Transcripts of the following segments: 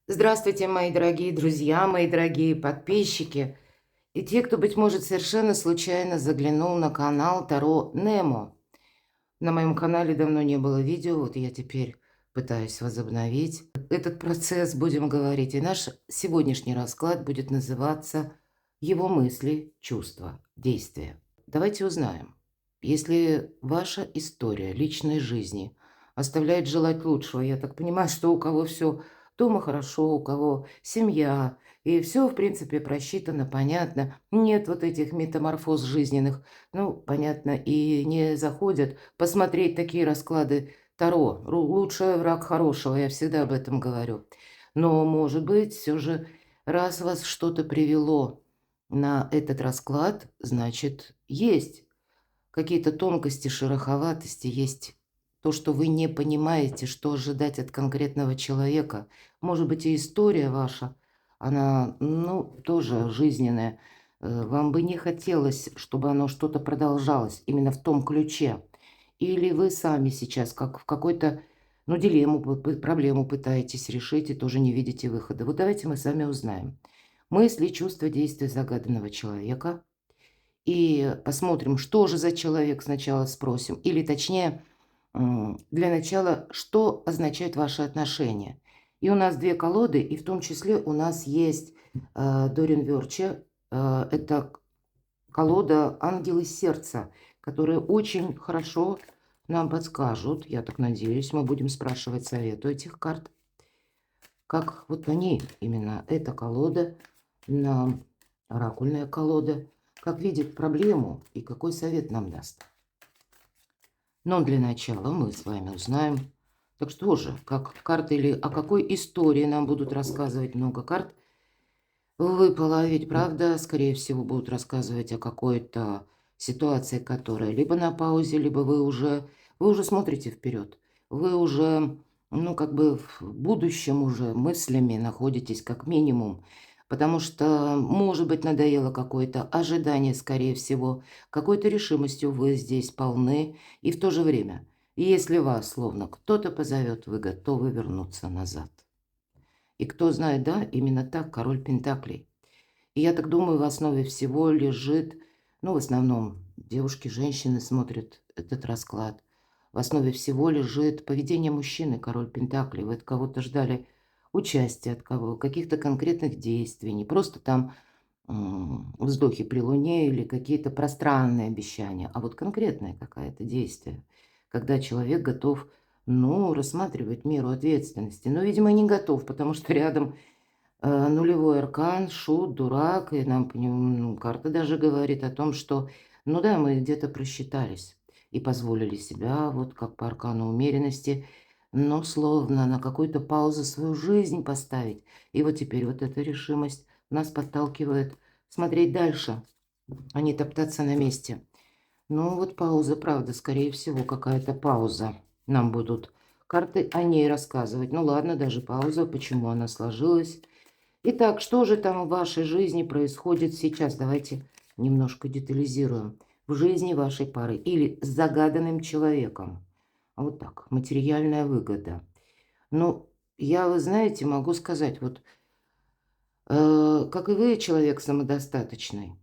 Здравствуйте, мои дорогие друзья, мои дорогие подписчики и те, кто, быть может, совершенно случайно заглянул на канал Таро Немо. На моем канале давно не было видео, вот я теперь пытаюсь возобновить этот процесс, будем говорить. И наш сегодняшний расклад будет называться «Его мысли, чувства, действия». Давайте узнаем, если ваша история личной жизни оставляет желать лучшего, я так понимаю, что у кого все дома хорошо, у кого семья, и все, в принципе, просчитано, понятно, нет вот этих метаморфоз жизненных, ну, понятно, и не заходят посмотреть такие расклады Таро. Лучший враг хорошего, я всегда об этом говорю. Но, может быть, все же, раз вас что-то привело на этот расклад, значит, есть какие-то тонкости, шероховатости, есть то, что вы не понимаете, что ожидать от конкретного человека. Может быть, и история ваша, она, ну, тоже жизненная. Вам бы не хотелось, чтобы оно что-то продолжалось именно в том ключе. Или вы сами сейчас, как в какой-то, ну, дилемму, проблему пытаетесь решить и тоже не видите выхода. Вот давайте мы с вами узнаем. Мысли, чувства, действия загаданного человека – и посмотрим, что же за человек, сначала спросим. Или точнее, для начала, что означают ваши отношения. И у нас две колоды, и в том числе у нас есть Дорин Верче. Это колода «Ангелы сердца», которые очень хорошо нам подскажут. Я так надеюсь, мы будем спрашивать совет у этих карт. Как вот они, именно эта колода, нам, оракульная колода, как видит проблему и какой совет нам даст. Но для начала мы с вами узнаем, так что же, как карты или о какой истории нам будут рассказывать много карт. Выпало, ведь правда, скорее всего, будут рассказывать о какой-то ситуации, которая либо на паузе, либо вы уже смотрите вперед. Вы уже, ну, как бы в будущем уже мыслями находитесь как минимум. Потому что, может быть, надоело какое-то ожидание, скорее всего, какой-то решимостью вы здесь полны. И в то же время, если вас словно кто-то позовет, вы готовы вернуться назад. И кто знает, да, именно так, король Пентаклей. И я так думаю, в основе всего лежит, ну, в основном девушки, женщины смотрят этот расклад. В основе всего лежит поведение мужчины, король Пентаклей. Вы от кого-то ждали участия, от кого, каких-то конкретных действий, не просто там вздохи при луне или какие-то пространные обещания, а вот конкретное какое-то действие, когда человек готов, ну, рассматривать меру ответственности. Но, видимо, не готов, потому что рядом нулевой аркан, шут, дурак, и нам ну, карта даже говорит о том, что, ну да, мы где-то просчитались и позволили себя, вот как по аркану умеренности, но словно на какую-то паузу свою жизнь поставить. И вот теперь вот эта решимость нас подталкивает смотреть дальше, а не топтаться на месте. Ну вот пауза, правда, скорее всего, какая-то пауза. Нам будут карты о ней рассказывать. Ну ладно, даже пауза, почему она сложилась. Итак, что же там в вашей жизни происходит сейчас? Давайте немножко детализируем. В жизни вашей пары или с загаданным человеком. А вот так, материальная выгода. Ну, я, вы знаете, могу сказать, вот как и вы человек самодостаточный,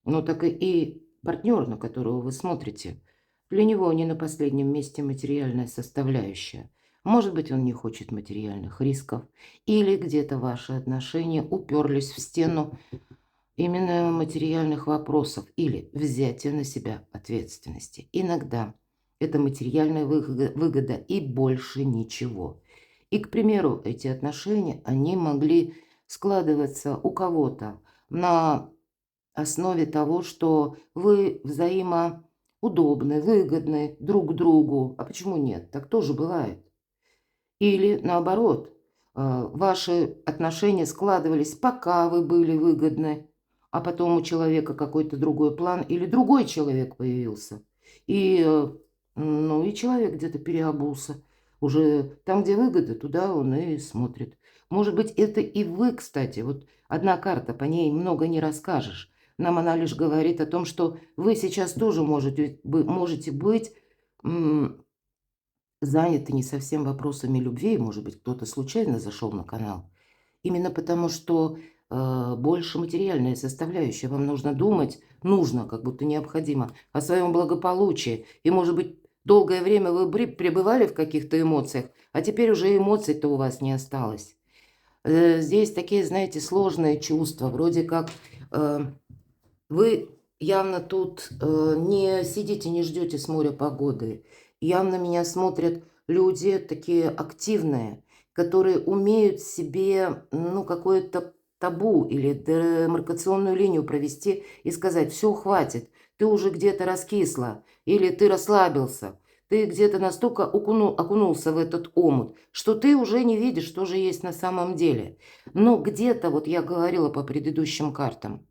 но так и партнер, на которого вы смотрите, для него не на последнем месте материальная составляющая. Может быть, он не хочет материальных рисков, или где-то ваши отношения уперлись в стену именно материальных вопросов или взятия на себя ответственности. Иногда это материальная выгода и больше ничего. И, к примеру, эти отношения, они могли складываться у кого-то на основе того, что вы взаимоудобны, выгодны друг другу. А почему нет? Так тоже бывает. Или наоборот, ваши отношения складывались, пока вы были выгодны, а потом у человека какой-то другой план или другой человек появился. И, ну, и человек где-то переобулся. Уже там, где выгода, туда он и смотрит. Может быть, это и вы, кстати. Вот одна карта, по ней много не расскажешь. Нам она лишь говорит о том, что вы сейчас тоже можете быть заняты не совсем вопросами любви, может быть, кто-то случайно зашел на канал Именно потому, что больше материальная составляющая. Вам нужно думать, нужно, как будто необходимо, о своем благополучии. И, может быть, долгое время вы пребывали в каких-то эмоциях, а теперь уже эмоций-то у вас не осталось. Здесь такие, знаете, сложные чувства, вроде как э, вы явно тут не сидите, не ждете с моря погоды. Явно меня смотрят люди такие активные, которые умеют себе, ну, какое-то табу или демаркационную линию провести и сказать: все, хватит, ты уже где-то раскисла или ты расслабился, ты где-то настолько окунулся в этот омут, что ты уже не видишь, что же есть на самом деле. Но где-то, вот я говорила по предыдущим картам,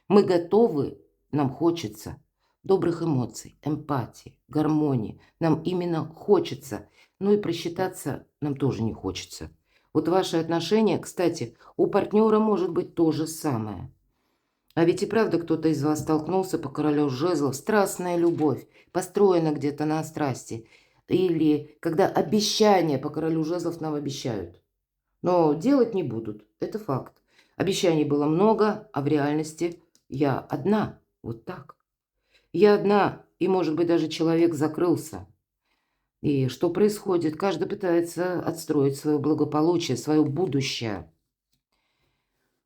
мы готовы, нам хочется добрых эмоций, эмпатии, гармонии. Нам именно хочется. Ну и просчитаться нам тоже не хочется. Вот ваши отношения, кстати, у партнера может быть то же самое. А ведь и правда кто-то из вас столкнулся по королю жезлов. Страстная любовь, построена где-то на страсти. Или когда обещания по королю жезлов нам обещают. Но делать не будут. Это факт. Обещаний было много, а в реальности я одна. Вот так. Я одна, и, может быть, даже человек закрылся. И что происходит? Каждый пытается отстроить свое благополучие, свое будущее.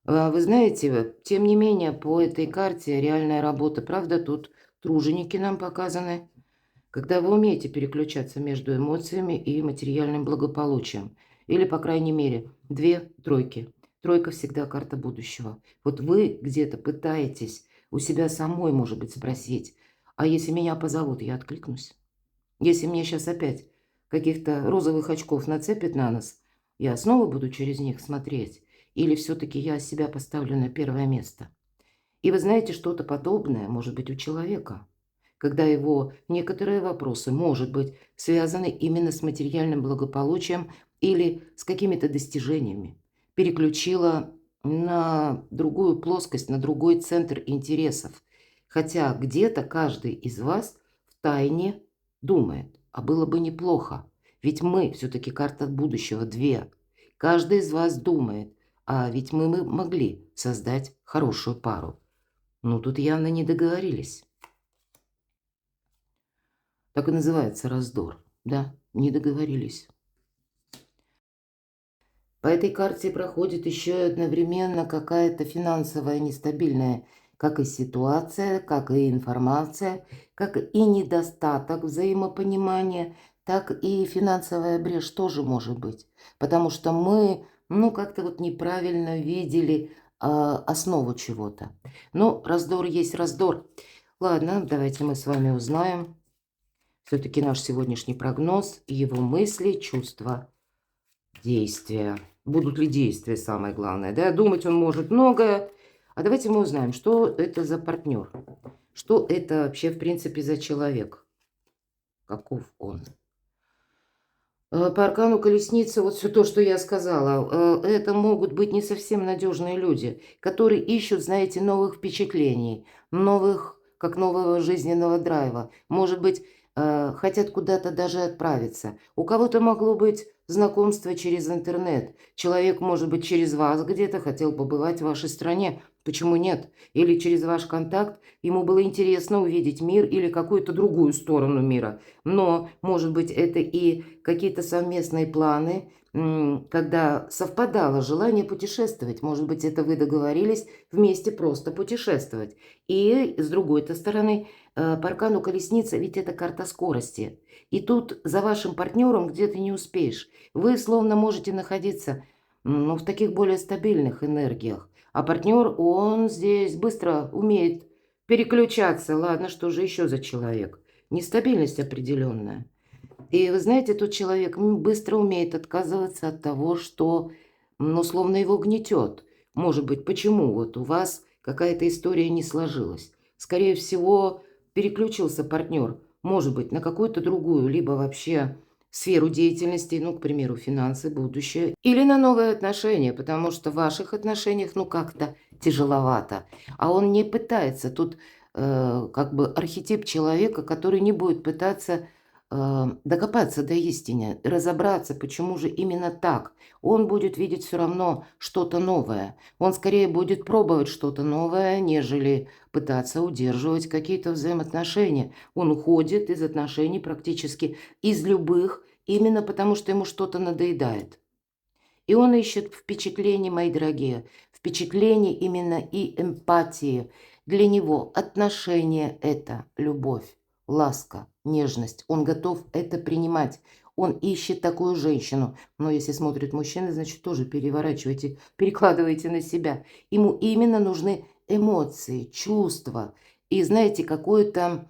Вы знаете, тем не менее, по этой карте реальная работа. Правда, тут труженики нам показаны. Когда вы умеете переключаться между эмоциями и материальным благополучием. Или, по крайней мере, две тройки. Тройка всегда карта будущего. Вот вы где-то пытаетесь у себя самой, может быть, спросить: а если меня позовут, я откликнусь? Если мне сейчас опять каких-то розовых очков нацепят на нос, я снова буду через них смотреть? Или все-таки я себя поставлю на первое место? И вы знаете, что-то подобное может быть у человека, когда его некоторые вопросы, может быть, связаны именно с материальным благополучием или с какими-то достижениями, переключила на другую плоскость, на другой центр интересов. Хотя где-то каждый из вас втайне думает: а было бы неплохо, ведь мы все-таки карта будущего две. Каждый из вас думает: а ведь мы могли создать хорошую пару. Ну, тут явно не договорились. Так и называется раздор. Да, не договорились. По этой карте проходит еще и одновременно какая-то финансовая нестабильная, как и ситуация, как и информация, как и недостаток взаимопонимания, так и финансовая брешь тоже может быть. Потому что мы, ну, как-то вот неправильно видели основу чего-то. Но раздор есть раздор. Ладно, давайте мы с вами узнаем все-таки наш сегодняшний прогноз, его мысли, чувства, действия. Будут ли действия, самое главное. Да? Думать он может многое. А давайте мы узнаем, что это за партнер. Что это вообще, в принципе, за человек. Каков он. По аркану колесницы, вот все то, что я сказала, это могут быть не совсем надежные люди, которые ищут, знаете, новых впечатлений, новых, как нового жизненного драйва. Может быть, хотят куда-то даже отправиться. У кого-то могло быть знакомство через интернет. Человек, может быть, через вас где-то хотел побывать в вашей стране. Почему нет? Или через ваш контакт ему было интересно увидеть мир или какую-то другую сторону мира. Но, может быть, это и какие-то совместные планы, когда совпадало желание путешествовать. Может быть, это вы договорились вместе просто путешествовать. И с другой-то стороны, по аркану колесница, ведь это карта скорости. И тут за вашим партнером где-то не успеешь. Вы словно можете находиться, ну, в таких более стабильных энергиях. А партнер, он здесь быстро умеет переключаться. Ладно, что же еще за человек? Нестабильность определенная. И вы знаете, тот человек быстро умеет отказываться от того, что, ну, словно его гнетет. Может быть, почему вот у вас какая-то история не сложилась? Скорее всего, переключился партнер, может быть, на какую-то другую, либо вообще сферу деятельности, ну, к примеру, финансы, будущее, или на новые отношения, потому что в ваших отношениях, ну, как-то тяжеловато. А он не пытается. Тут как бы архетип человека, который не будет пытаться докопаться до истины, разобраться, почему же именно так. Он будет видеть все равно что-то новое. Он скорее будет пробовать что-то новое, нежели пытаться удерживать какие-то взаимоотношения. Он уходит из отношений практически из любых, именно потому что ему что-то надоедает. И он ищет впечатлений, мои дорогие, впечатлений именно и эмпатии. Для него отношения – это любовь, ласка, нежность. Он готов это принимать. Он ищет такую женщину. Но если смотрит мужчина, значит, тоже переворачивайте, перекладывайте на себя. Ему именно нужны эмоции, чувства. И, знаете, какое-то,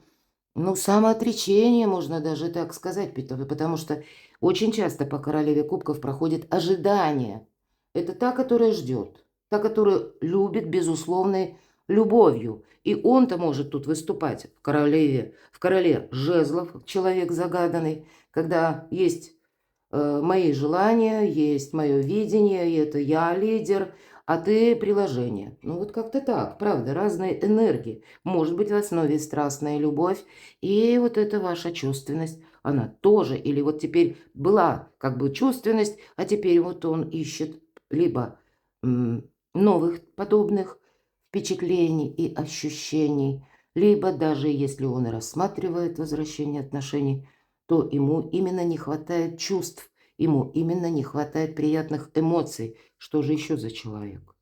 ну, самоотречение, можно даже так сказать, потому что очень часто по королеве кубков проходит ожидание. Это та, которая ждет, та, которая любит безусловной любовью. И он-то может тут выступать в короле жезлов, человек загаданный, когда есть мои желания, есть мое видение, и это я лидер, а ты приложение. Ну вот как-то так, правда, разные энергии. Может быть в основе страстная любовь, и вот эта ваша чувственность, она тоже, или вот теперь была как бы чувственность, а теперь вот он ищет либо новых подобных впечатлений и ощущений, либо даже если он и рассматривает возвращение отношений, то ему именно не хватает чувств, ему именно не хватает приятных эмоций. Что же еще за человек?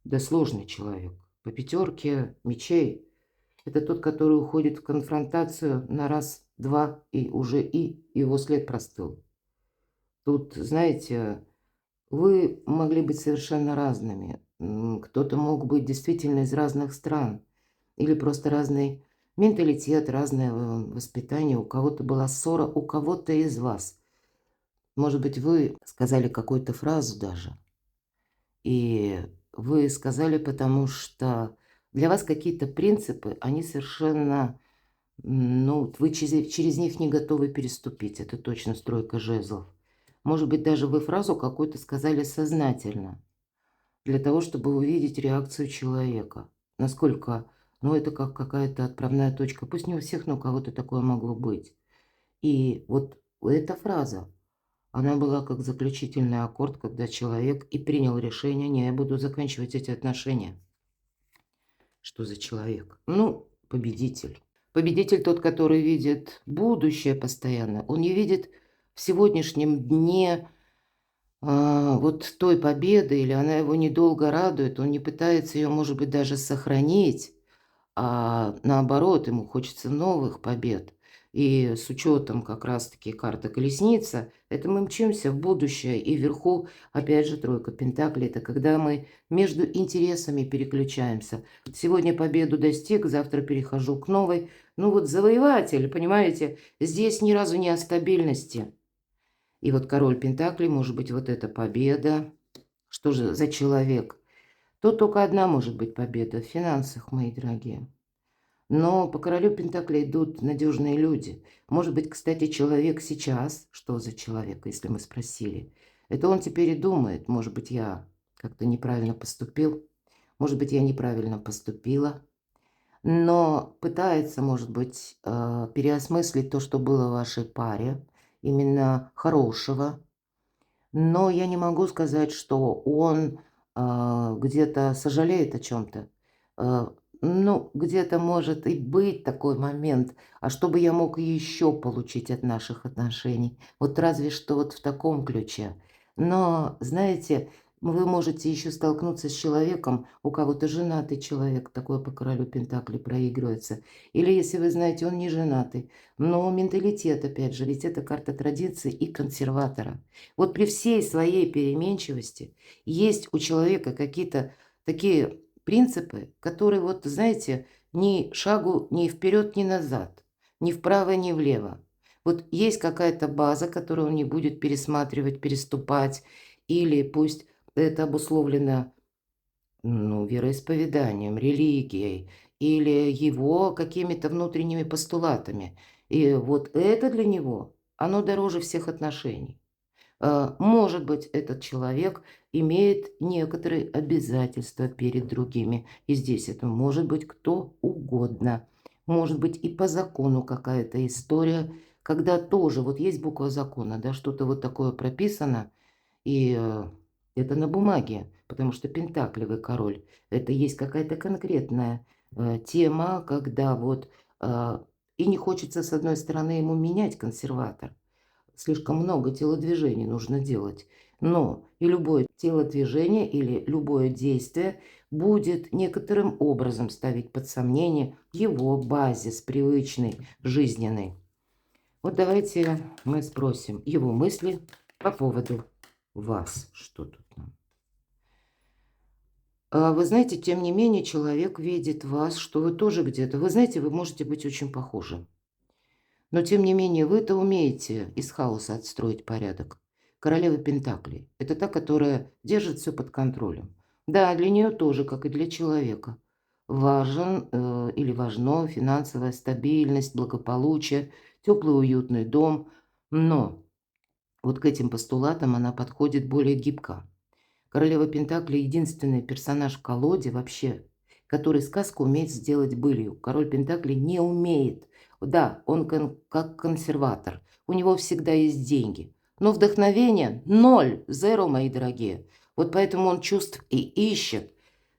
Да сложный человек. По пятерке мечей. Это тот, который уходит в конфронтацию на раз, два, и уже его след простыл. Тут, знаете, вы могли быть совершенно разными. Кто-то мог быть действительно из разных стран. Или просто разный менталитет, разное воспитание. У кого-то была ссора, у кого-то из вас. Может быть, вы сказали какую-то фразу даже. И вы сказали, потому что для вас какие-то принципы, они совершенно, ну, вы через них не готовы переступить. Это точно стройка жезлов. Может быть, даже вы фразу какую-то сказали сознательно, для того, чтобы увидеть реакцию человека. Насколько, ну, это как какая-то отправная точка. Пусть не у всех, но у кого-то такое могло быть. И вот эта фраза, она была как заключительный аккорд, когда человек и принял решение: не, я буду заканчивать эти отношения. Что за человек? Ну, победитель. Победитель тот, который видит будущее постоянно. Он не видит в сегодняшнем дне вот той победы, или она его недолго радует. Он не пытается ее, может быть, даже сохранить, а наоборот, ему хочется новых побед. И с учетом как раз-таки карты колесница, это мы мчимся в будущее. И вверху, опять же, тройка пентаклей. Это когда мы между интересами переключаемся. Сегодня победу достиг, завтра перехожу к новой. Ну вот завоеватель, понимаете, здесь ни разу не о стабильности. И вот король пентаклей, может быть, вот эта победа. Что же за человек? Тут только одна может быть победа в финансах, мои дорогие. Но по королю пентаклей идут надежные люди. Может быть, кстати, человек сейчас, что за человек, если мы спросили, это он теперь и думает, может быть, я как-то неправильно поступил, может быть, я неправильно поступила, но пытается, может быть, переосмыслить то, что было в вашей паре, именно хорошего. Но я не могу сказать, что он где-то сожалеет о чем-то. Ну, где-то может и быть такой момент, а что бы я мог еще получить от наших отношений? Вот разве что вот в таком ключе. Но, знаете, вы можете еще столкнуться с человеком, у кого-то женатый человек, такой по королю Пентакли проигрывается. Или, если вы знаете, он не женатый. Но менталитет, опять же, ведь это карта традиции и консерватора. Вот при всей своей переменчивости есть у человека какие-то такие принципы, которые, вот, знаете, ни шагу ни вперед, ни назад, ни вправо, ни влево. Вот есть какая-то база, которую он не будет пересматривать, переступать, или пусть это обусловлено, ну, вероисповеданием, религией, или его какими-то внутренними постулатами. И вот это для него, оно дороже всех отношений. Может быть, этот человек имеет некоторые обязательства перед другими. И здесь это может быть кто угодно. Может быть, и по закону какая-то история, когда тоже вот есть буква закона, да, что-то вот такое прописано, и это на бумаге, потому что пентаклевый король. Это есть какая-то конкретная тема, когда вот и не хочется, с одной стороны, ему менять консерватор. Слишком много телодвижений нужно делать. Но и любое телодвижение или любое действие будет некоторым образом ставить под сомнение его базис привычный, жизненный. Вот давайте мы спросим его мысли по поводу вас. Что тут нам? Вы знаете, тем не менее, человек видит вас, что вы тоже где-то. Вы знаете, вы можете быть очень похожи. Но тем не менее, вы-то умеете из хаоса отстроить порядок. Королева Пентаклей– это та, которая держит все под контролем. Да, для нее тоже, как и для человека, важен или важно финансовая стабильность, благополучие, теплый уютный дом. Но вот к этим постулатам она подходит более гибко. Королева Пентаклей– единственный персонаж в колоде вообще, который сказку умеет сделать былью. Король Пентаклей не умеет. Да, он как консерватор. У него всегда есть деньги. Но вдохновение– ноль, зеро, мои дорогие. Вот поэтому он чувств и ищет.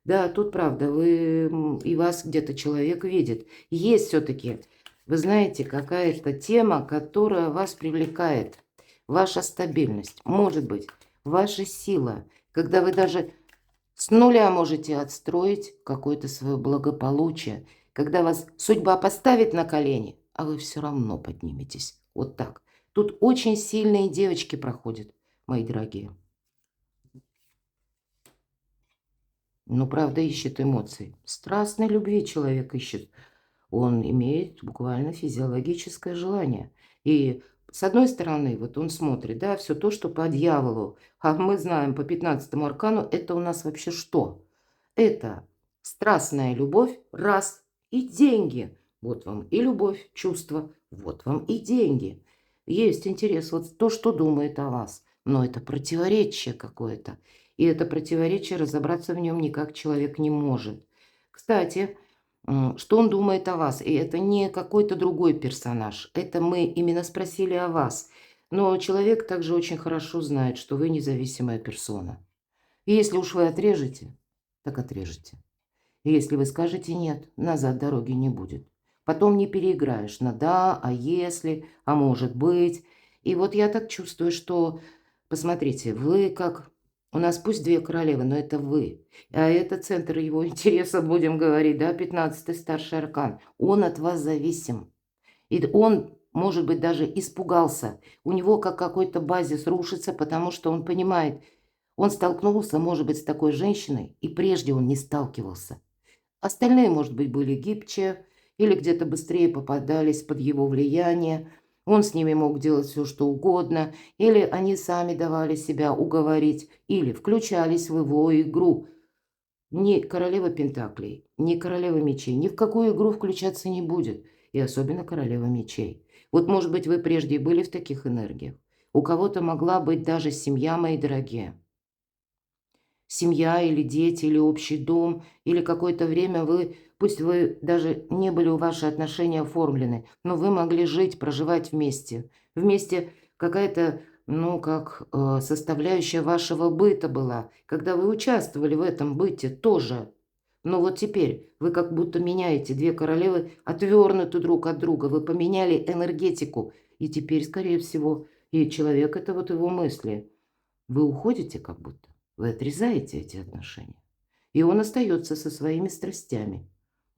Да, тут правда, вы и вас где-то человек видит. Есть все-таки, вы знаете, какая-то тема, которая вас привлекает. Ваша стабильность, может быть, ваша сила, когда вы даже с нуля можете отстроить какое-то свое благополучие, когда вас судьба поставит на колени, а вы все равно подниметесь. Вот так. Тут очень сильные девочки проходят, мои дорогие. Ну, правда, ищет эмоций. Страстной любви человек ищет. Он имеет буквально физиологическое желание. И с одной стороны, вот он смотрит, да, все то, что по дьяволу. А мы знаем по 15-му аркану, это у нас вообще что? Это страстная любовь, раз, и деньги. Вот вам и любовь, чувство, вот вам и деньги. Есть интерес, вот то, что думает о вас. Но это противоречие какое-то. И это противоречие, разобраться в нем никак человек не может. Кстати, что он думает о вас. И это не какой-то другой персонаж. Это мы именно спросили о вас. Но человек также очень хорошо знает, что вы независимая персона. И если уж вы отрежете, так отрежете. И если вы скажете нет, назад дороги не будет. Потом не переиграешь на да, а если, а может быть. И вот я так чувствую, что, посмотрите, вы как... У нас пусть две королевы, но это вы. А это центр его интереса, будем говорить, да, 15-й старший аркан. Он от вас зависим. И он, может быть, даже испугался. У него как какой-то базис рушится, потому что он понимает, он столкнулся, может быть, с такой женщиной, и прежде он не сталкивался. Остальные, может быть, были гибче или где-то быстрее попадались под его влияние. Он с ними мог делать все, что угодно, или они сами давали себя уговорить, или включались в его игру. Ни королева Пентаклей, ни королева мечей ни в какую игру включаться не будет, и особенно королева мечей. Вот, может быть, вы прежде и были в таких энергиях. У кого-то могла быть даже семья, мои дорогие. Семья или дети, или общий дом, или какое-то время вы, пусть вы даже не были у ваши отношения оформлены, но вы могли жить, проживать вместе. Вместе какая-то, ну, как составляющая вашего быта была, когда вы участвовали в этом быте тоже. Но вот теперь вы как будто меняете, две королевы отвернуты друг от друга, вы поменяли энергетику, и теперь, скорее всего, и человек, это вот его мысли. Вы уходите как будто. Вы отрезаете эти отношения. И он остается со своими страстями.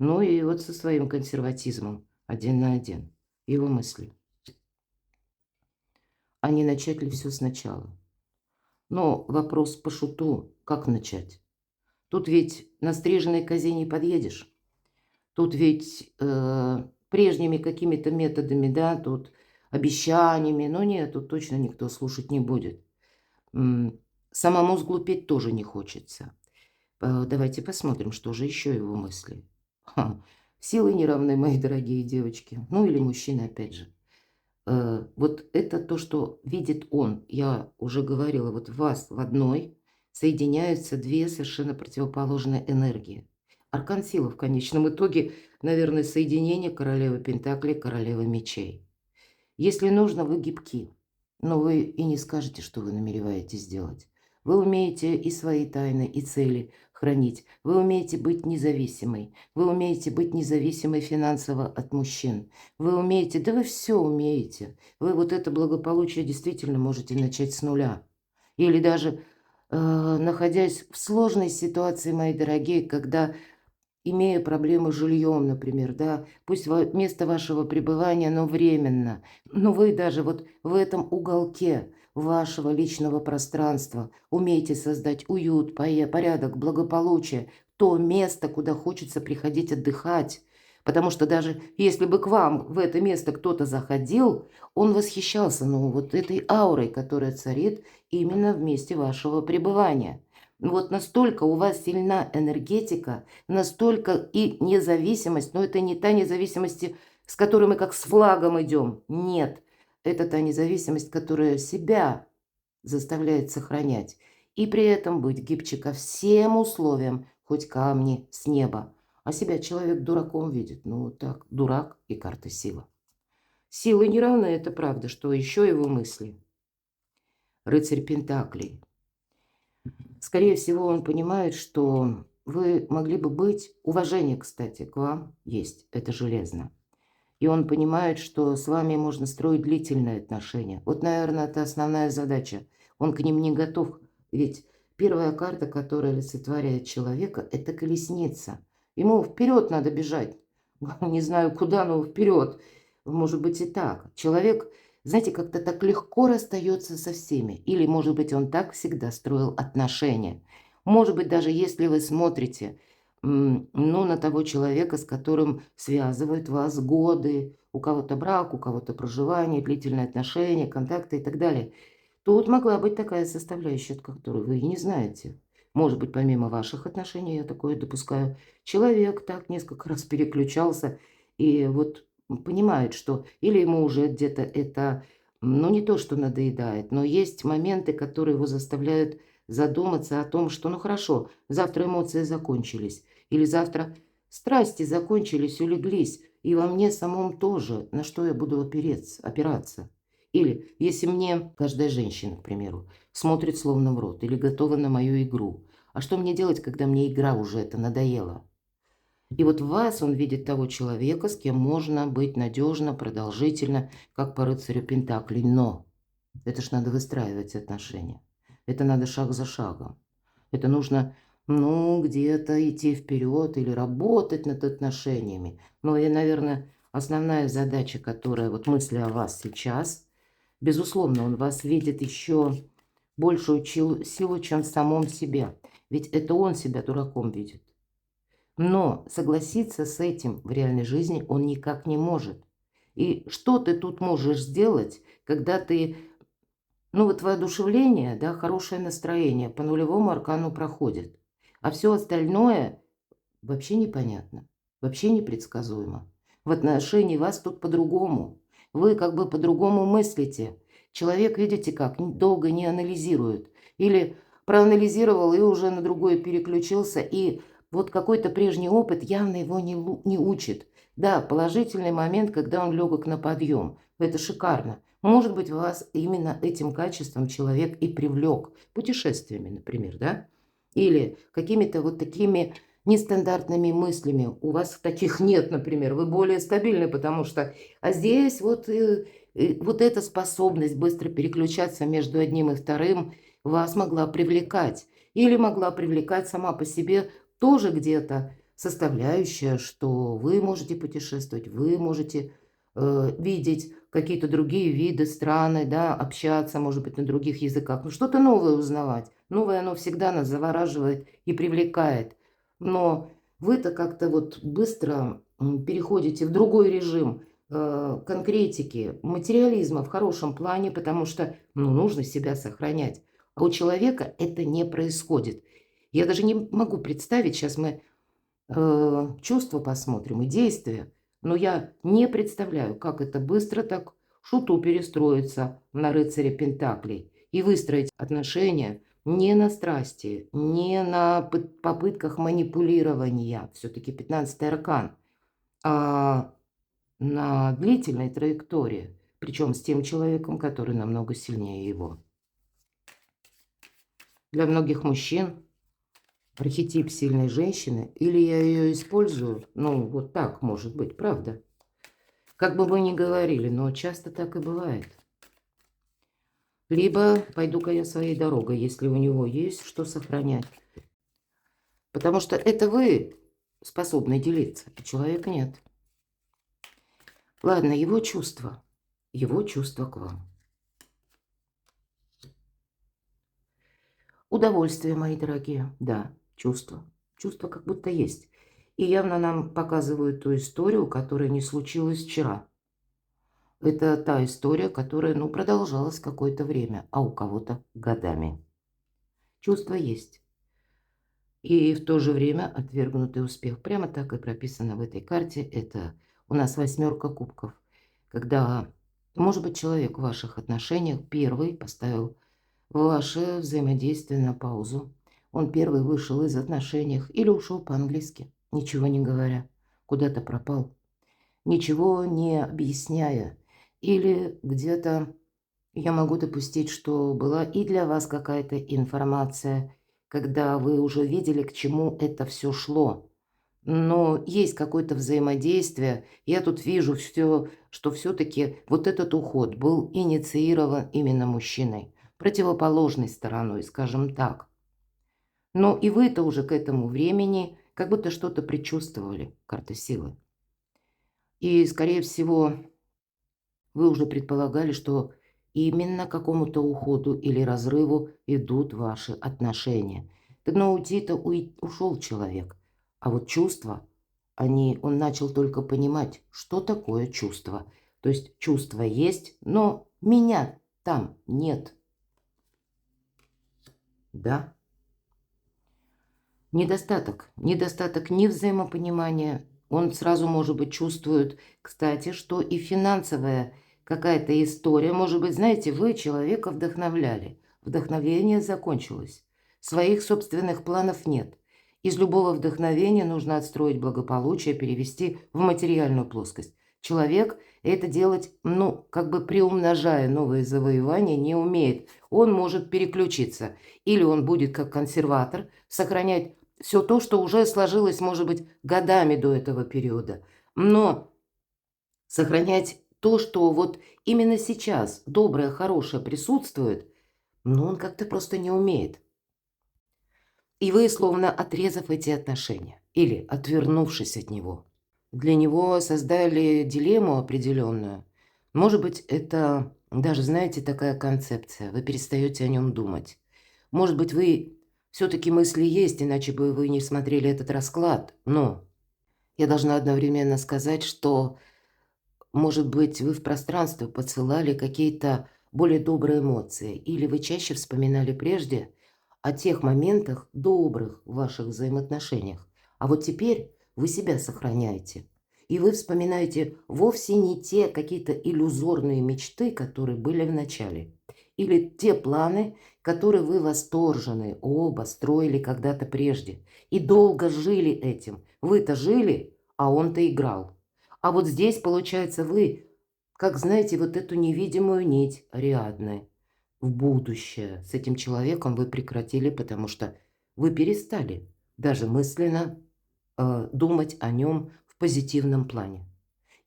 Ну и вот со своим консерватизмом один на один. Его мысли. А не начать ли все сначала? Но вопрос по шуту. Как начать? Тут ведь на стриженной козе не подъедешь. Тут ведь прежними какими-то методами, да, тут обещаниями. Но нет, тут точно никто слушать не будет. Самому сглупеть тоже не хочется. Давайте посмотрим, что же еще его мысли. Силы не равны, мои дорогие девочки. Ну или мужчины, опять же. Вот это то, что видит он. Я уже говорила, вот в вас в одной соединяются две совершенно противоположные энергии. Аркан силы в конечном итоге, наверное, соединение королевы Пентаклей, королевы мечей. Если нужно, вы гибки, но вы и не скажете, что вы намереваетесь сделать. Вы умеете и свои тайны, и цели хранить. Вы умеете быть независимой. Вы умеете быть независимой финансово от мужчин. Вы умеете, да вы все умеете. Вы вот это благополучие действительно можете начать с нуля. Или даже находясь в сложной ситуации, мои дорогие, когда имея проблемы с жильем, например, да, пусть место вашего пребывания, но временно, но вы даже вот в этом уголке вашего личного пространства умеете создать уют, порядок, благополучие, то место, куда хочется приходить отдыхать. Потому что даже если бы к вам в это место кто-то заходил, он восхищался, ну, вот этой аурой, которая царит именно в месте вашего пребывания. Вот настолько у вас сильна энергетика, настолько и независимость, но это не та независимость, с которой мы как с флагом идем. Нет, это та независимость, которая себя заставляет сохранять. И при этом быть гибче ко всем условиям, хоть камни с неба. А себя человек дураком видит. Ну вот так, дурак и карта сила. Силы не равны, это правда, что еще его мысли. Рыцарь Пентаклей. Скорее всего, он понимает, что вы могли бы быть... Уважение, кстати, к вам есть, это железно. И он понимает, что с вами можно строить длительные отношения. Вот, наверное, это основная задача. Он к ним не готов. Ведь первая карта, которая олицетворяет человека, это колесница. Ему вперед надо бежать. Не знаю куда, но вперед. Может быть и так. Человек, знаете, как-то так легко расстается со всеми. Или, может быть, он так всегда строил отношения. Может быть, даже если вы смотрите, ну, на того человека, с которым связывают вас годы, у кого-то брак, у кого-то проживание, длительные отношения, контакты и так далее, то вот могла быть такая составляющая, которую вы и не знаете. Может быть, помимо ваших отношений, я такое допускаю, человек так несколько раз переключался и вот понимает, что или ему уже где-то это, ну, не то, что надоедает, но есть моменты, которые его заставляют задуматься о том, что, ну, хорошо, завтра эмоции закончились, или завтра страсти закончились, улеглись, и во мне самом тоже, на что я буду опираться. Или если мне каждая женщина, к примеру, смотрит словно в рот или готова на мою игру, а что мне делать, когда мне игра уже это надоела? И вот в вас он видит того человека, с кем можно быть надежно, продолжительно, как по рыцарю Пентаклей. Но это ж надо выстраивать отношения. Это надо шаг за шагом. Это нужно, ну, где-то идти вперед или работать над отношениями. Но и, наверное, основная задача, которая вот мысли о вас сейчас, безусловно, он вас видит еще большую силу, чем в самом себе. Ведь это он себя дураком видит. Но согласиться с этим в реальной жизни он никак не может. И что ты тут можешь сделать, когда ты, ну вот воодушевление, да, хорошее настроение по нулевому аркану проходит, а все остальное вообще непонятно, вообще непредсказуемо. В отношении вас тут по-другому. Вы как бы по-другому мыслите. Человек, видите как, долго не анализирует. Или проанализировал и уже на другое переключился. И вот какой-то прежний опыт явно его не учит. Да, положительный момент, когда он легок на подъем. Это шикарно. Может быть, вас именно этим качеством человек и привлек. Путешествиями, например, да? Или какими-то вот такими нестандартными мыслями. У вас таких нет, например. Вы более стабильны, потому что... А здесь вот, вот эта способность быстро переключаться между одним и вторым вас могла привлекать. Или могла привлекать сама по себе тоже где-то составляющая, что вы можете путешествовать, вы можете видеть какие-то другие виды, страны, да, общаться, может быть, на других языках. Ну, что-то новое узнавать. Новое оно всегда нас завораживает и привлекает. Но вы-то как-то вот быстро переходите в другой режим конкретики, материализма в хорошем плане, потому что, ну, нужно себя сохранять. А у человека это не происходит. Я даже не могу представить, сейчас мы чувства посмотрим и действия, но я не представляю, как это быстро так шуту перестроиться на рыцаря Пентаклей и выстроить отношения Не на страсти, не на попытках манипулирования, все-таки 15-й аркан, а на длительной траектории, причем с тем человеком, который намного сильнее его. Для многих мужчин архетип сильной женщины, или я ее использую, ну вот так может быть, правда? Как бы вы ни говорили, но часто так и бывает. Либо пойду-ка я своей дорогой, если у него есть что сохранять. Потому что это вы способны делиться, а человека нет. Ладно, его чувства к вам. Удовольствие, мои дорогие, да, чувства. Чувства как будто есть. И явно нам показывают ту историю, которая не случилась вчера. Это та история, которая, ну, продолжалась какое-то время, а у кого-то годами. Чувства есть. И в то же время отвергнутый успех. Прямо так и прописано в этой карте. Это у нас 8 кубков. Когда, может быть, человек в ваших отношениях первый поставил ваше взаимодействие на паузу. Он первый вышел из отношений или ушел по-английски, ничего не говоря, куда-то пропал, ничего не объясняя. Или где-то я могу допустить, что была и для вас какая-то информация, когда вы уже видели, к чему это все шло. Но есть какое-то взаимодействие. Я тут вижу все, что все-таки вот этот уход был инициирован именно мужчиной, противоположной стороной, скажем так. Но и вы-то уже к этому времени как будто что-то предчувствовали, карта силы. И, скорее всего, вы уже предполагали, что именно к какому-то уходу или разрыву идут ваши отношения. Так, но уйти-то ушел человек. А вот чувства, он начал только понимать, что такое чувство. То есть чувство есть, но меня там нет. Да? Недостаток не взаимопонимания. Он сразу, может быть, чувствует, кстати, что и финансовая какая-то история. Может быть, знаете, вы человека вдохновляли. Вдохновение закончилось. Своих собственных планов нет. Из любого вдохновения нужно отстроить благополучие, перевести в материальную плоскость. Человек это делать, ну, как бы приумножая новые завоевания, не умеет. Он может переключиться. Или он будет как консерватор сохранять все то, что уже сложилось, может быть, годами до этого периода. Но сохранять то, что вот именно сейчас доброе, хорошее присутствует, но он как-то просто не умеет. И вы, словно отрезав эти отношения или отвернувшись от него, для него создали дилемму определенную. Может быть, это даже, знаете, такая концепция. Вы перестаете о нем думать. Может быть, вы все-таки мысли есть, иначе бы вы не смотрели этот расклад. Но я должна одновременно сказать, что, может быть, вы в пространство посылали какие-то более добрые эмоции, или вы чаще вспоминали прежде о тех моментах добрых в ваших взаимоотношениях. А вот теперь вы себя сохраняете. И вы вспоминаете вовсе не те какие-то иллюзорные мечты, которые были в начале. Или те планы, которые вы восторженные оба строили когда-то прежде. И долго жили этим. Вы-то жили, а он-то играл. А вот здесь, получается, вы, как знаете, вот эту невидимую нить Ариадны в будущее с этим человеком вы прекратили, потому что вы перестали даже мысленно думать о нем в позитивном плане.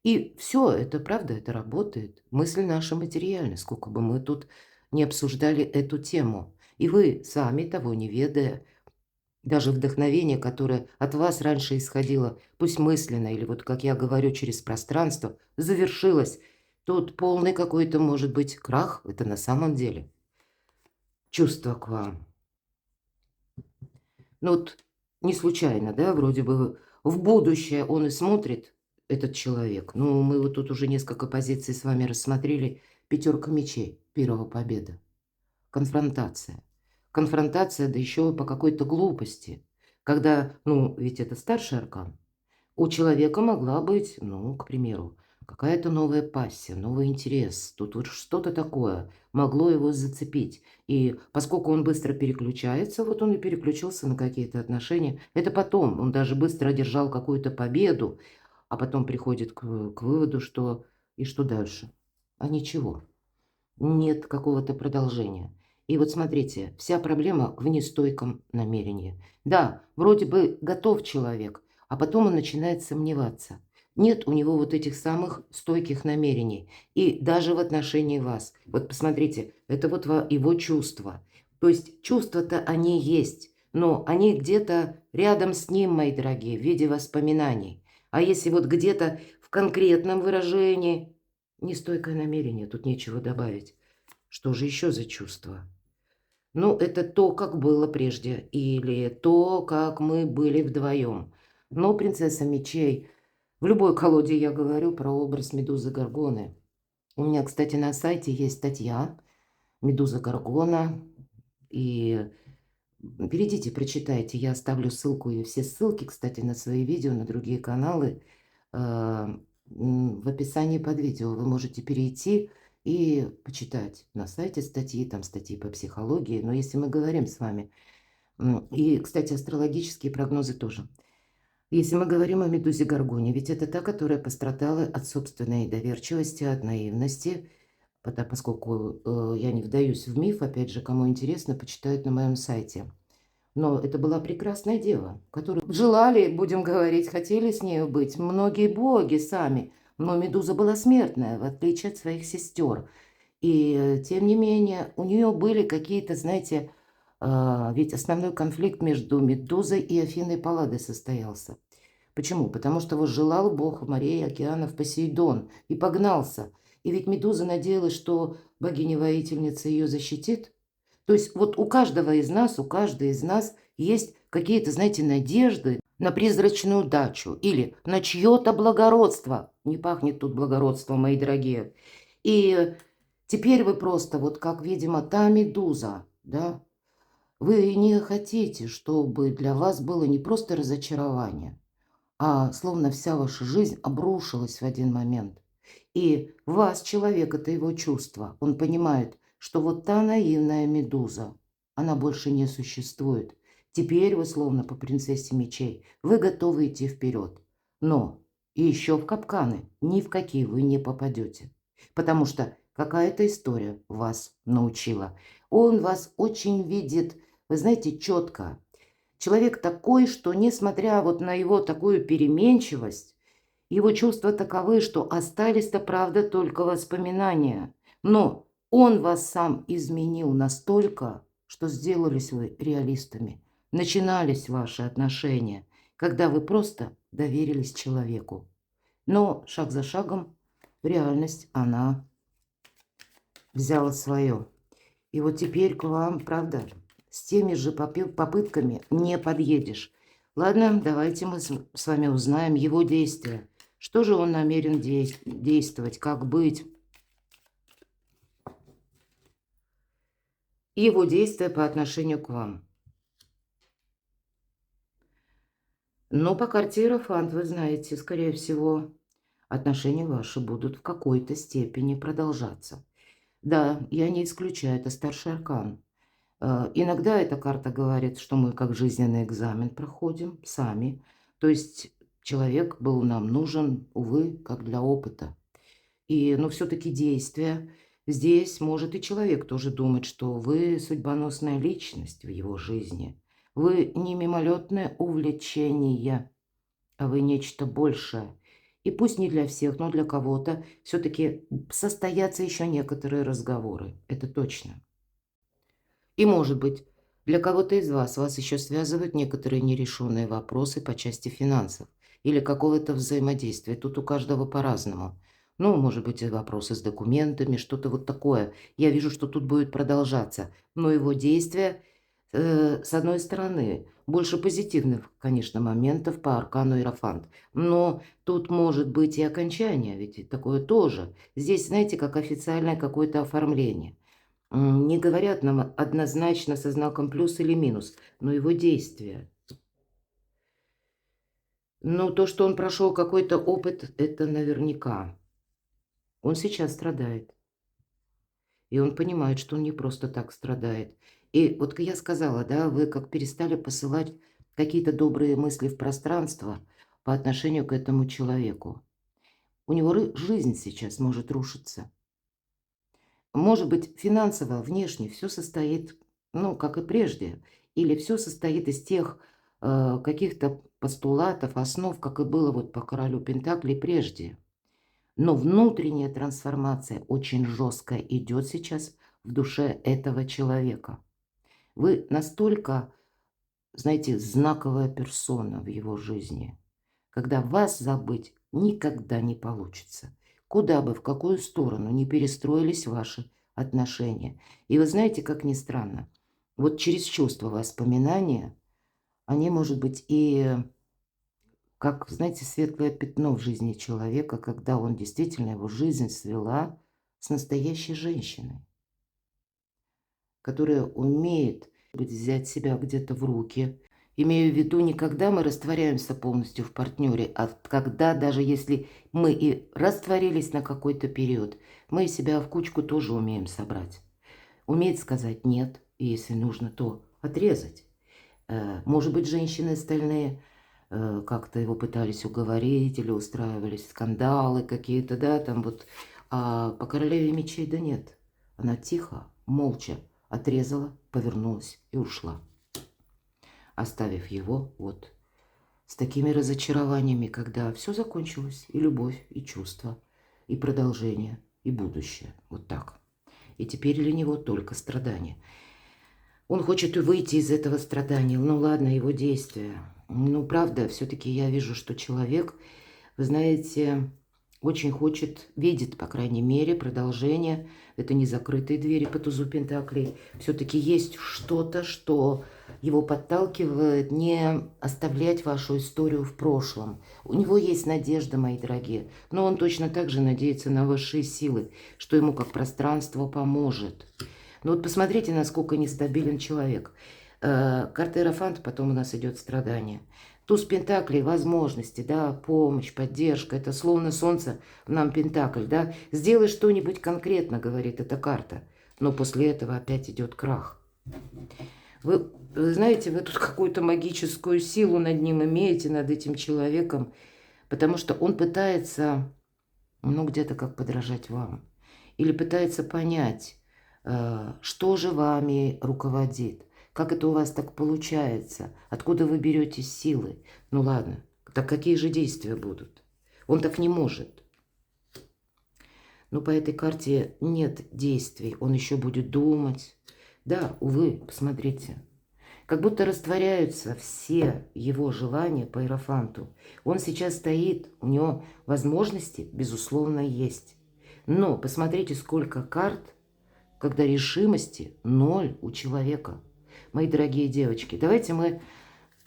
И все, это правда, это работает. Мысль наша материальна, сколько бы мы тут не обсуждали эту тему. И вы сами, того не ведая, даже вдохновение, которое от вас раньше исходило, пусть мысленно или вот, как я говорю, через пространство, завершилось. Тут полный какой-то, может быть, крах, это на самом деле. Чувство к вам. Ну вот не случайно, да, вроде бы в будущее он и смотрит, этот человек. Ну, мы вот тут уже несколько позиций с вами рассмотрели. 5 мечей, первого победа. Конфронтация. Конфронтация, да еще по какой-то глупости. Когда, ну, ведь это старший аркан. У человека могла быть, ну, к примеру, какая-то новая пассия, новый интерес. Тут вот что-то такое могло его зацепить. И поскольку он быстро переключается, вот он и переключился на какие-то отношения. Это потом, он даже быстро одержал какую-то победу, а потом приходит к выводу, что и что дальше? А ничего. Нет какого-то продолжения. И вот смотрите, вся проблема в нестойком намерении. Да, вроде бы готов человек, а потом он начинает сомневаться. Нет у него вот этих самых стойких намерений. И даже в отношении вас. Вот посмотрите, это вот его чувства. То есть чувства-то они есть, но они где-то рядом с ним, мои дорогие, в виде воспоминаний. А если вот где-то в конкретном выражении, нестойкое намерение, тут нечего добавить. Что же еще за чувство? Ну, это то, как было прежде, или то, как мы были вдвоем. Но принцесса мечей, в любой колоде я говорю про образ Медузы Горгоны. У меня, кстати, на сайте есть статья «Медуза Горгона», и перейдите, прочитайте, я оставлю ссылку и все ссылки, кстати, на свои видео, на другие каналы в описании под видео. Вы можете перейти и почитать на сайте статьи, там статьи по психологии. Но если мы говорим с вами, и, кстати, астрологические прогнозы тоже. Если мы говорим о Медузе Горгоне, ведь это та, которая пострадала от собственной доверчивости, от наивности, поскольку я не вдаюсь в миф, опять же, кому интересно, почитают на моем сайте. Но это была прекрасная дева, которую желали, будем говорить, хотели с нею быть многие боги сами. Но Медуза была смертная, в отличие от своих сестер. И тем не менее, у нее были какие-то, знаете, ведь основной конфликт между Медузой и Афиной Палладой состоялся. Почему? Потому что вот желал бог морей, океанов Посейдон и погнался. И ведь Медуза надеялась, что богиня-воительница ее защитит. То есть вот у каждого из нас, у каждой из нас есть какие-то, знаете, надежды на призрачную удачу или на чье-то благородство. Не пахнет тут благородством, мои дорогие. И теперь вы просто, вот как, видимо, та Медуза, да, вы не хотите, чтобы для вас было не просто разочарование, а словно вся ваша жизнь обрушилась в один момент. И вас, человек, это его чувство. Он понимает, что вот та наивная Медуза, она больше не существует. Теперь вы, словно по принцессе мечей, вы готовы идти вперед. Но и еще в капканы ни в какие вы не попадете. Потому что какая-то история вас научила. Он вас очень видит, вы знаете, четко. Человек такой, что несмотря вот на его такую переменчивость, его чувства таковы, что остались-то, правда, только воспоминания. Но он вас сам изменил настолько, что сделались вы реалистами. Начинались ваши отношения, когда вы просто доверились человеку. Но шаг за шагом реальность, она взяла свое. И вот теперь к вам, правда, с теми же попытками не подъедешь. Ладно, давайте мы с вами узнаем его действия. Что же он намерен действовать, как быть? Его действия по отношению к вам. Но по карте Иерофант, вы знаете, скорее всего, отношения ваши будут в какой-то степени продолжаться. Да, я не исключаю, это старший аркан. Иногда эта карта говорит, что мы как жизненный экзамен проходим сами. То есть человек был нам нужен, увы, как для опыта. Но все-таки действия. Здесь может и человек тоже думать, что вы судьбоносная личность в его жизни. Вы не мимолетное увлечение, а вы нечто большее. И пусть не для всех, но для кого-то все-таки состоятся еще некоторые разговоры. Это точно. И, может быть, для кого-то из вас еще связывают некоторые нерешенные вопросы по части финансов или какого-то взаимодействия. Тут у каждого по-разному. Ну, может быть, и вопросы с документами, что-то вот такое. Я вижу, что тут будет продолжаться. Но его действия, с одной стороны, больше позитивных, конечно, моментов по аркану Иерофант. Но тут может быть и окончание, ведь и такое тоже. Здесь, знаете, как официальное какое-то оформление. Не говорят нам однозначно со знаком плюс или минус, но его действия. Но то, что он прошел какой-то опыт, это наверняка. Он сейчас страдает. И он понимает, что он не просто так страдает. И вот я сказала, да, вы как перестали посылать какие-то добрые мысли в пространство по отношению к этому человеку. У него жизнь сейчас может рушиться. Может быть, финансово, внешне все состоит, ну, как и прежде, или все состоит из тех каких-то постулатов, основ, как и было вот по королю Пентаклей прежде. Но внутренняя трансформация очень жесткая идет сейчас в душе этого человека. Вы настолько, знаете, знаковая персона в его жизни, когда вас забыть никогда не получится. Куда бы, в какую сторону не перестроились ваши отношения. И вы знаете, как ни странно, вот через чувства воспоминания, они, может быть, и как, знаете, светлое пятно в жизни человека, когда он действительно, его жизнь свела с настоящей женщиной, которая умеет взять себя где-то в руки. Имею в виду, не когда мы растворяемся полностью в партнере, а когда, даже если мы и растворились на какой-то период, мы себя в кучку тоже умеем собрать. Уметь сказать «нет», и если нужно, то отрезать. Может быть, женщины остальные как-то его пытались уговорить или устраивались скандалы какие-то, да, там вот. А по королеве мечей да нет. Она тихо, молча отрезала, повернулась и ушла, оставив его вот с такими разочарованиями, когда все закончилось, и любовь, и чувства, и продолжение, и будущее. Вот так. И теперь для него только страдания. Он хочет выйти из этого страдания. Ну ладно, его действия. Ну, правда, все-таки я вижу, что человек, вы знаете, очень хочет, видит, по крайней мере, продолжение. Это не закрытые двери по тузу Пентаклей. Все-таки есть что-то, что его подталкивает не оставлять вашу историю в прошлом. У него есть надежда, мои дорогие. Но он точно так же надеется на высшие силы, что ему как пространство поможет. Но вот посмотрите, насколько нестабилен человек. Карта Иерофанта, потом у нас идет страдание. Туз Пентаклей, возможности, да, помощь, поддержка. Это словно солнце нам Пентакль, да. Сделай что-нибудь конкретно, говорит эта карта. Но после этого опять идет крах. Вы знаете, вы тут какую-то магическую силу над ним имеете, над этим человеком. Потому что он пытается, ну, где-то как подражать вам. Или пытается понять, что же вами руководит. Как это у вас так получается? Откуда вы берете силы? Ну ладно, так какие же действия будут? Он так не может. Но по этой карте нет действий. Он еще будет думать. Да, увы, посмотрите. Как будто растворяются все его желания по Иерофанту. Он сейчас стоит, у него возможности, безусловно, есть. Но посмотрите, сколько карт, когда решимости ноль у человека. Мои дорогие девочки, давайте мы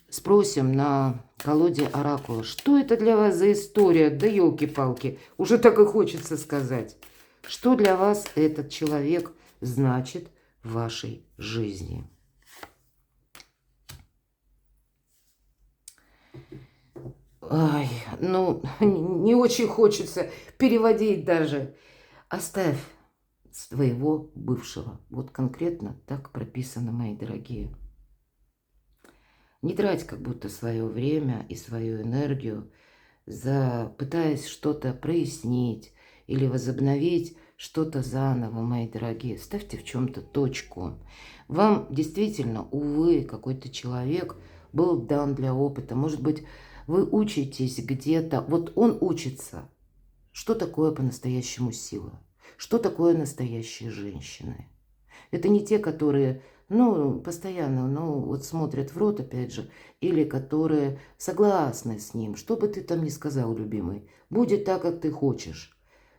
спросим на колоде Оракула, что это для вас за история? Да елки-палки, уже так и хочется сказать. Что для вас этот человек значит в вашей жизни? Ай, ну, не очень хочется переводить даже. Оставь своего бывшего. Вот конкретно так прописано, мои дорогие. Не трать как будто свое время и свою энергию, пытаясь что-то прояснить или возобновить что-то заново, мои дорогие. Ставьте в чем-то точку. Вам действительно, увы, какой-то человек был дан для опыта. Может быть, вы учитесь где-то. Вот он учится. Что такое по-настоящему сила? Что такое настоящие женщины? Это не те, которые, ну, постоянно, ну, вот смотрят в рот, опять же, или которые согласны с ним. Что бы ты там ни сказал, любимый, будет так, как ты хочешь.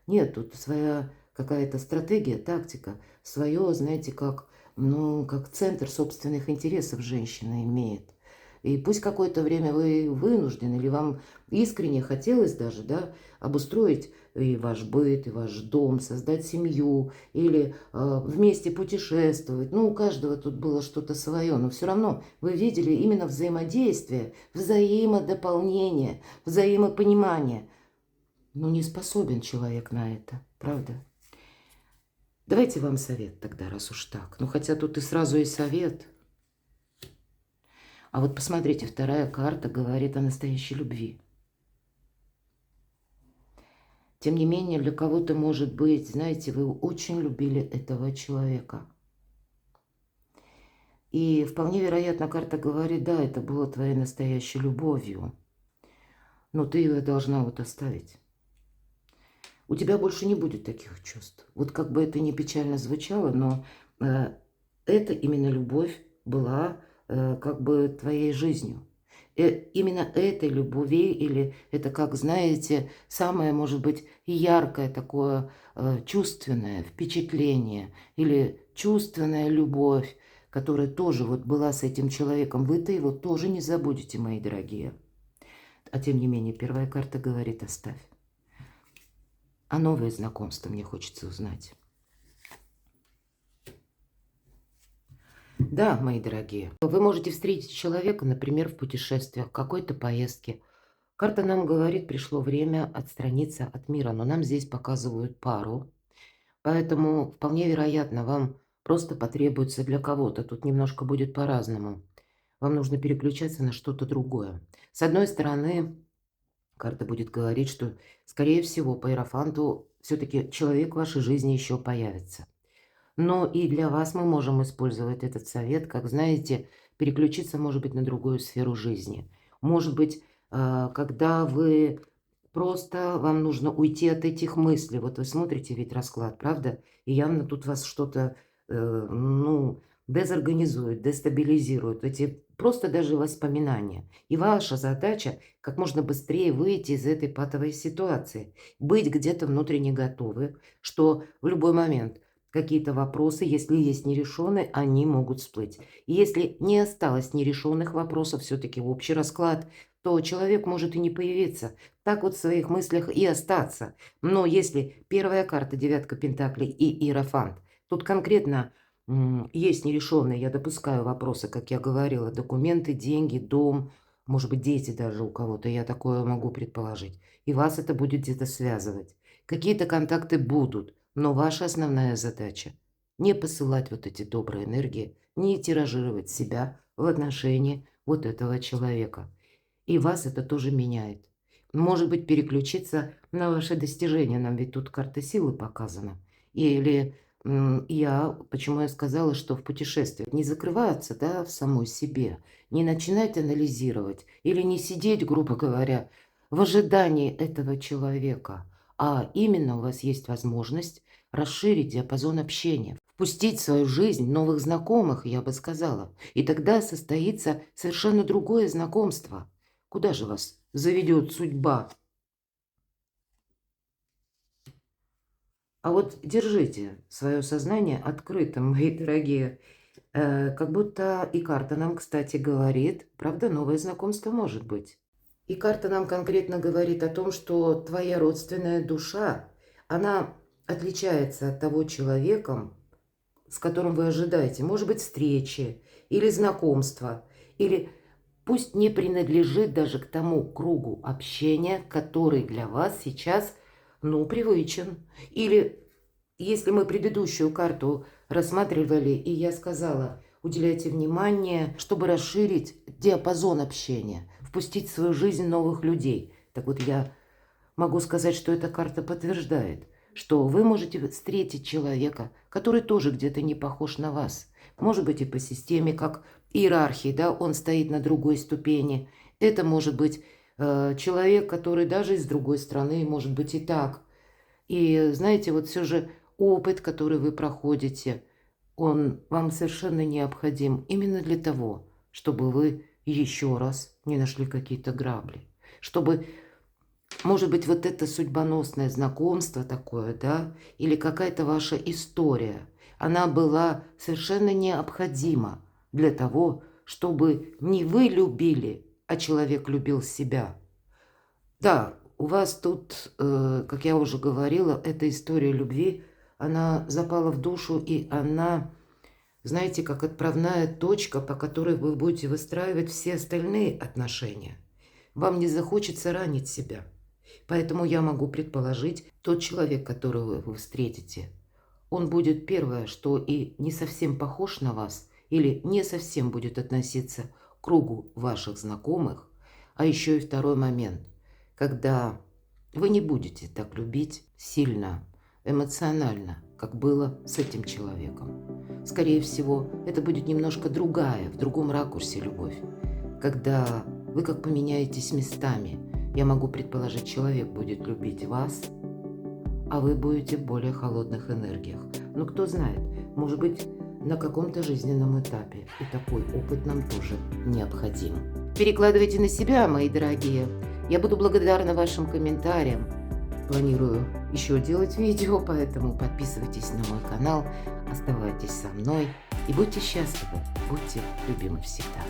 Нет, тут своя какая-то стратегия, тактика, свое, знаете, как, ну, как центр собственных интересов женщина имеет. И пусть какое-то время вы вынуждены, или вам искренне хотелось даже, да, обустроить и ваш быт, и ваш дом, создать семью, или вместе путешествовать. Ну, у каждого тут было что-то свое, но все равно вы видели именно взаимодействие, взаимодополнение, взаимопонимание. Ну, не способен человек на это, правда? Давайте вам совет тогда, раз уж так. Ну, хотя тут и сразу и совет. А вот посмотрите, вторая карта говорит о настоящей любви. Тем не менее, для кого-то, может быть, знаете, вы очень любили этого человека. И вполне вероятно, карта говорит, да, это было твоей настоящей любовью, но ты ее должна вот оставить. У тебя больше не будет таких чувств. Вот как бы это ни печально звучало, но это именно любовь была как бы твоей жизнью. Именно этой любви, или это, как знаете, самое, может быть, яркое такое чувственное впечатление, или чувственная любовь, которая тоже вот была с этим человеком. Вы-то его тоже не забудете, мои дорогие. А тем не менее, первая карта говорит «оставь». А новое знакомство мне хочется узнать. Да, мои дорогие, вы можете встретить человека, например, в путешествиях, в какой-то поездке. Карта нам говорит, пришло время отстраниться от мира, но нам здесь показывают пару. Поэтому вполне вероятно, вам просто потребуется для кого-то. Тут немножко будет по-разному. Вам нужно переключаться на что-то другое. С одной стороны, карта будет говорить, что, скорее всего, по иерофанту все-таки человек в вашей жизни еще появится. Но и для вас мы можем использовать этот совет, как, знаете, переключиться, может быть, на другую сферу жизни. Может быть, когда вы просто, вам нужно уйти от этих мыслей. Вот вы смотрите ведь расклад, правда? И явно тут вас что-то, ну, дезорганизует, дестабилизирует. Эти просто даже воспоминания. И ваша задача как можно быстрее выйти из этой патовой ситуации. Быть где-то внутренне готовы, что в любой момент какие-то вопросы, если есть нерешенные, они могут всплыть. И если не осталось нерешенных вопросов, все-таки общий расклад, то человек может и не появиться. Так вот в своих мыслях и остаться. Но если первая карта, девятка пентаклей и иерофант, тут конкретно есть нерешенные, я допускаю вопросы, как я говорила, документы, деньги, дом, может быть, дети даже у кого-то, я такое могу предположить. И вас это будет где-то связывать. Какие-то контакты будут, но ваша основная задача – не посылать вот эти добрые энергии, не тиражировать себя в отношении вот этого человека. И вас это тоже меняет. Может быть, переключиться на ваши достижения. Нам ведь тут карта силы показана. Или почему я сказала, что в путешествиях не закрываться, да, в самой себе, не начинать анализировать или не сидеть, грубо говоря, в ожидании этого человека, а именно у вас есть возможность расширить диапазон общения, впустить в свою жизнь новых знакомых, я бы сказала. И тогда состоится совершенно другое знакомство. Куда же вас заведет судьба? А вот держите свое сознание открытым, мои дорогие. Как будто и карта нам, кстати, говорит, правда, новое знакомство может быть. И карта нам конкретно говорит о том, что твоя родственная душа, она отличается от того человека, с которым вы ожидаете. Может быть, встречи или знакомства, или пусть не принадлежит даже к тому кругу общения, который для вас сейчас, ну, привычен. Или если мы предыдущую карту рассматривали, и я сказала, уделяйте внимание, чтобы расширить диапазон общения, впустить в свою жизнь новых людей. Так вот, я могу сказать, что эта карта подтверждает, что вы можете встретить человека, который тоже где-то не похож на вас. Может быть, и по системе, как иерархии, да, он стоит на другой ступени. Это может быть человек, который даже из другой страны, может быть и так. И знаете, вот все же опыт, который вы проходите, он вам совершенно необходим именно для того, чтобы вы еще раз не нашли какие-то грабли. Чтобы, может быть, вот это судьбоносное знакомство такое, да, или какая-то ваша история, она была совершенно необходима для того, чтобы не вы любили, а человек любил себя. Да, у вас тут, как я уже говорила, эта история любви, она запала в душу, и она, знаете, как отправная точка, по которой вы будете выстраивать все остальные отношения. Вам не захочется ранить себя. Поэтому я могу предположить, тот человек, которого вы встретите, он будет первое, что и не совсем похож на вас, или не совсем будет относиться к кругу ваших знакомых, а еще и второй момент, когда вы не будете так любить сильно, эмоционально, как было с этим человеком. Скорее всего, это будет немножко другая, в другом ракурсе любовь. Когда вы как поменяетесь местами, я могу предположить, человек будет любить вас, а вы будете в более холодных энергиях. Но кто знает, может быть, на каком-то жизненном этапе, и такой опыт нам тоже необходим. Перекладывайте на себя, мои дорогие. Я буду благодарна вашим комментариям. Планирую еще делать видео, поэтому подписывайтесь на мой канал, оставайтесь со мной и будьте счастливы, будьте любимы всегда.